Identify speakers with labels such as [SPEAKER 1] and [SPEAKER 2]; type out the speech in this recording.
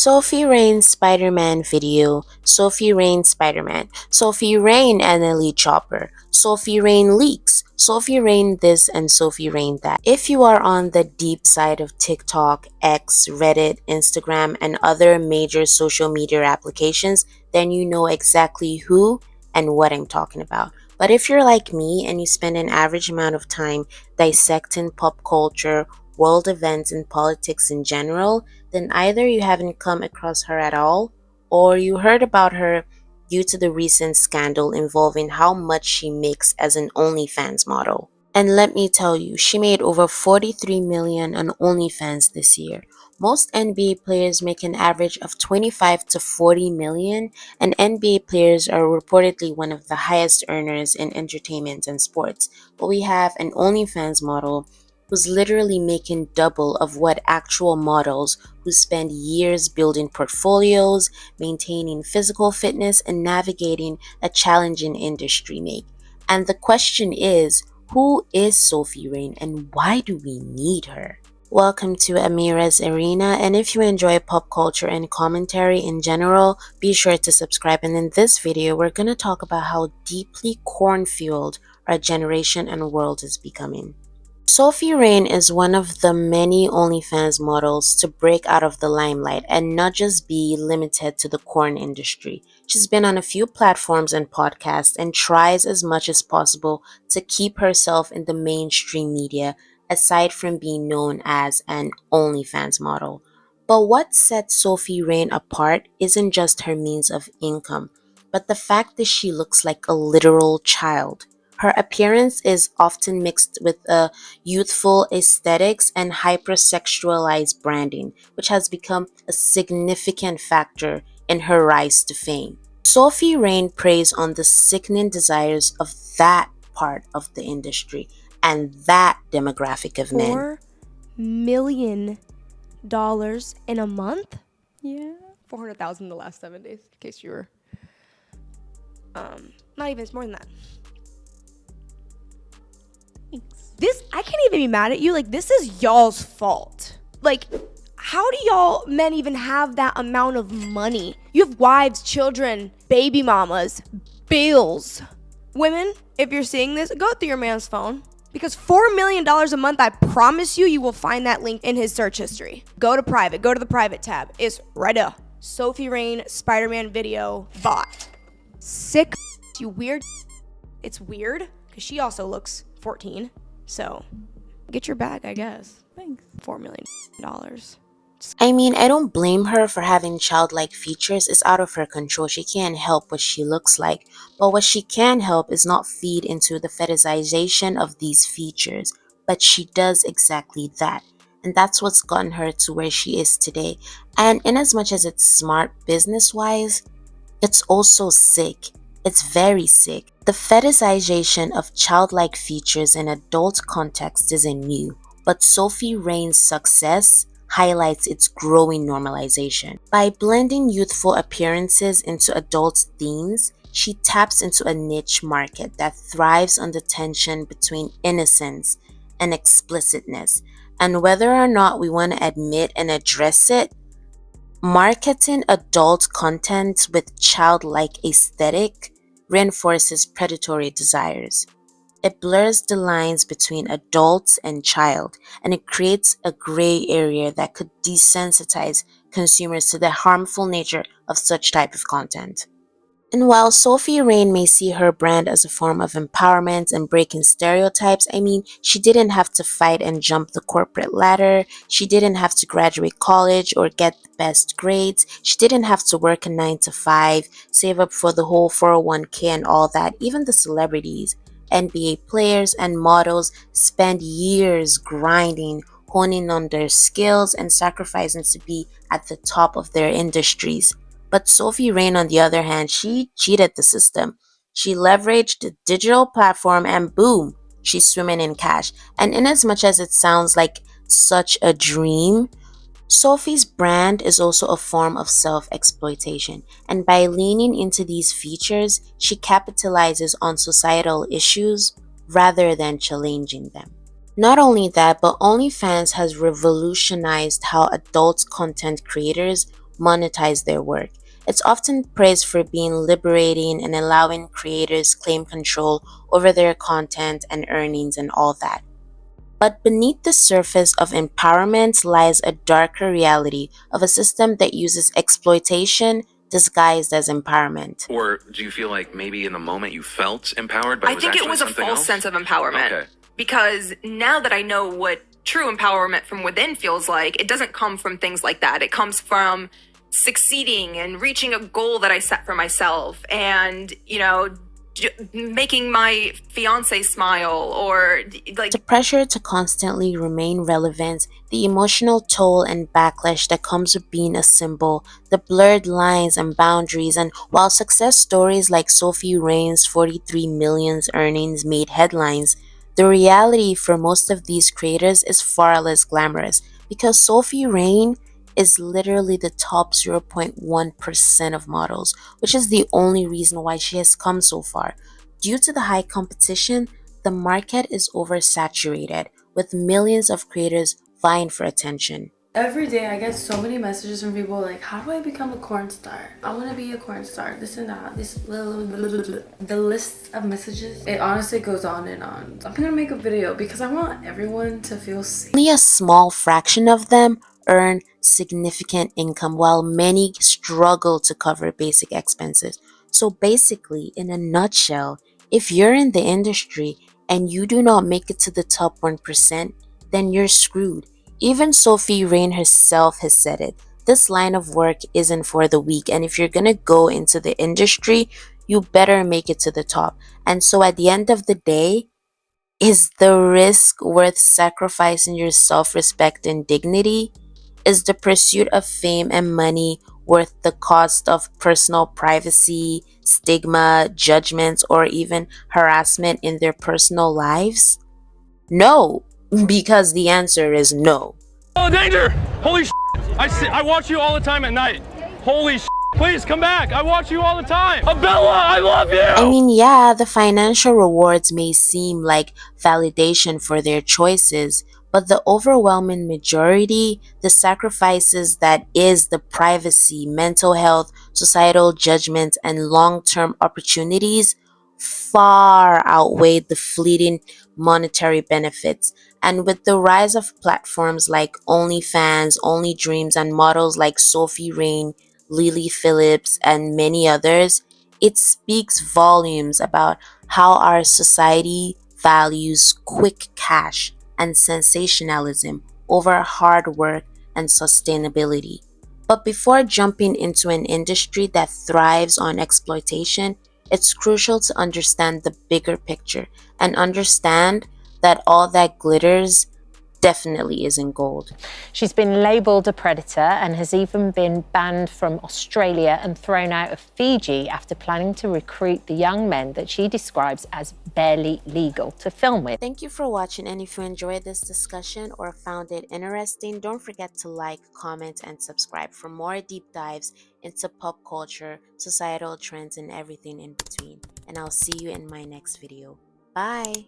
[SPEAKER 1] Sophie Rain Spider-Man video, Sophie Rain Spider-Man, Sophie Rain and Elite Chopper, Sophie Rain leaks, Sophie Rain this and Sophie Rain that. If you are on the deep side of TikTok, X, Reddit, Instagram, and other major social media applications, then you know exactly who and what I'm talking about. But if you're like me and you spend an average amount of time dissecting pop culture, world events, and politics in general, then either you haven't come across her at all, or you heard about her due to the recent scandal involving how much she makes as an OnlyFans model. And let me tell you, she made over 43 million on OnlyFans this year. Most NBA players make an average of 25 to 40 million, and NBA players are reportedly one of the highest earners in entertainment and sports. But we have an OnlyFans model who's literally making double of what actual models who spend years building portfolios, maintaining physical fitness, and navigating a challenging industry make. And the question is, who is Sophie Rain and why do we need her? Welcome to Amira's Arena, and if you enjoy pop culture and commentary in general, be sure to subscribe. And in this video, we're going to talk about how deeply corn-fueled our generation and world is becoming. Sophie Rain is one of the many OnlyFans models to break out of the limelight and not just be limited to the porn industry. She's been on a few platforms and podcasts and tries as much as possible to keep herself in the mainstream media aside from being known as an OnlyFans model. But what sets Sophie Rain apart isn't just her means of income, but the fact that she looks like a literal child. Her appearance is often mixed with a youthful aesthetics and hypersexualized branding, which has become a significant factor in her rise to fame. Sophie Rain preys on the sickening desires of that part of the industry and that demographic of men.
[SPEAKER 2] $4 million in a month?
[SPEAKER 3] Yeah.
[SPEAKER 2] 400,000 in the last 7 days, in case you were not even, it's more than that.
[SPEAKER 3] Thanks.
[SPEAKER 2] This, I can't even be mad at you. Like, this is y'all's fault. Like, how do y'all men even have that amount of money? You have wives, children, baby mamas, bills. Women, if you're seeing this, go through your man's phone. Because $4 million a month, I promise you, you will find that link in his search history. Go to private, go to the private tab. It's right there. Sophie Rain, Spider-Man video, bot. Sick, you weird. It's weird, because she also looks 14. So, get your bag, I guess.
[SPEAKER 3] Thanks.
[SPEAKER 2] $4 million.
[SPEAKER 1] I mean, I don't blame her for having childlike features. It's out of her control. She can't help what she looks like. But what she can help is not feed into the fetishization of these features. But she does exactly that. And that's what's gotten her to where she is today. And in as much as it's smart business-wise, it's also sick. It's very sick. The fetishization of childlike features in adult context isn't new. But Sophie Rain's success highlights its growing normalization. By blending youthful appearances into adult themes, she taps into a niche market that thrives on the tension between innocence and explicitness. And whether or not we want to admit and address it, marketing adult content with childlike aesthetic reinforces predatory desires. It blurs the lines between adults and child, and it creates a gray area that could desensitize consumers to the harmful nature of such type of content. And while Sophie Rain may see her brand as a form of empowerment and breaking stereotypes, I mean, she didn't have to fight and jump the corporate ladder. She didn't have to graduate college or get the best grades. She didn't have to work a 9 to 5, save up for the whole 401k and all that. Even the celebrities, NBA players and models spend years grinding, honing on their skills and sacrificing to be at the top of their industries. But Sophie Rain, on the other hand, she cheated the system. She leveraged the digital platform and boom, she's swimming in cash. And in as much as it sounds like such a dream, Sophie's brand is also a form of self-exploitation, and by leaning into these features, she capitalizes on societal issues rather than challenging them. Not only that, but OnlyFans has revolutionized how adult content creators monetize their work. It's often praised for being liberating and allowing creators claim control over their content and earnings and all that. But beneath the surface of empowerment lies a darker reality of a system that uses exploitation disguised as empowerment.
[SPEAKER 4] Or do you feel like maybe in the moment you felt empowered, but
[SPEAKER 5] I think it was a false sense of empowerment.
[SPEAKER 4] Okay.
[SPEAKER 5] Because now that I know what true empowerment from within feels like, it doesn't come from things like that. It comes from succeeding and reaching a goal that I set for myself and, making my fiance smile or like
[SPEAKER 1] The pressure to constantly remain relevant, the emotional toll and backlash that comes with being a symbol, the blurred lines and boundaries, and while success stories like Sophie Rain's 43 million earnings made headlines, the reality for most of these creators is far less glamorous because Sophie Rain is literally the top 0.1% of models, which is the only reason why she has come so far. Due to the high competition, the market is oversaturated, with millions of creators vying for attention.
[SPEAKER 6] Every day I get so many messages from people like, how do I become a corn star? I want to be a corn star, this and that, the list of messages, it honestly goes on and on. I'm gonna make a video because I want everyone to feel safe.
[SPEAKER 1] Only a small fraction of them earn significant income while many struggle to cover basic expenses. So basically, in a nutshell, if you're in the industry and you do not make it to the top 1%, then you're screwed. Even Sophie Rain herself has said it. This line of work isn't for the weak, and if you're gonna go into the industry, you better make it to the top. And so at the end of the day, is the risk worth sacrificing your self respect and dignity? Is the pursuit of fame and money worth the cost of personal privacy, stigma, judgments, or even harassment in their personal lives? No, because the answer is no.
[SPEAKER 7] Oh, danger! Holy shit! I watch you all the time at night. Holy shit! Please come back! I watch you all the time! Abella, I love you!
[SPEAKER 1] I mean, yeah, the financial rewards may seem like validation for their choices, but the overwhelming majority, the sacrifices that is the privacy, mental health, societal judgment, and long-term opportunities far outweigh the fleeting monetary benefits. And with the rise of platforms like OnlyFans, Only Dreams, and models like Sophie Rain, Lily Phillips, and many others, it speaks volumes about how our society values quick cash and sensationalism over hard work and sustainability. But before jumping into an industry that thrives on exploitation, it's crucial to understand the bigger picture and understand that all that glitters definitely isn't gold.
[SPEAKER 8] She's been labelled a predator and has even been banned from Australia and thrown out of Fiji after planning to recruit the young men that she describes as barely legal to film with.
[SPEAKER 1] Thank you for watching, and if you enjoyed this discussion or found it interesting, don't forget to like, comment, and subscribe for more deep dives into pop culture, societal trends, and everything in between. And I'll see you in my next video. Bye!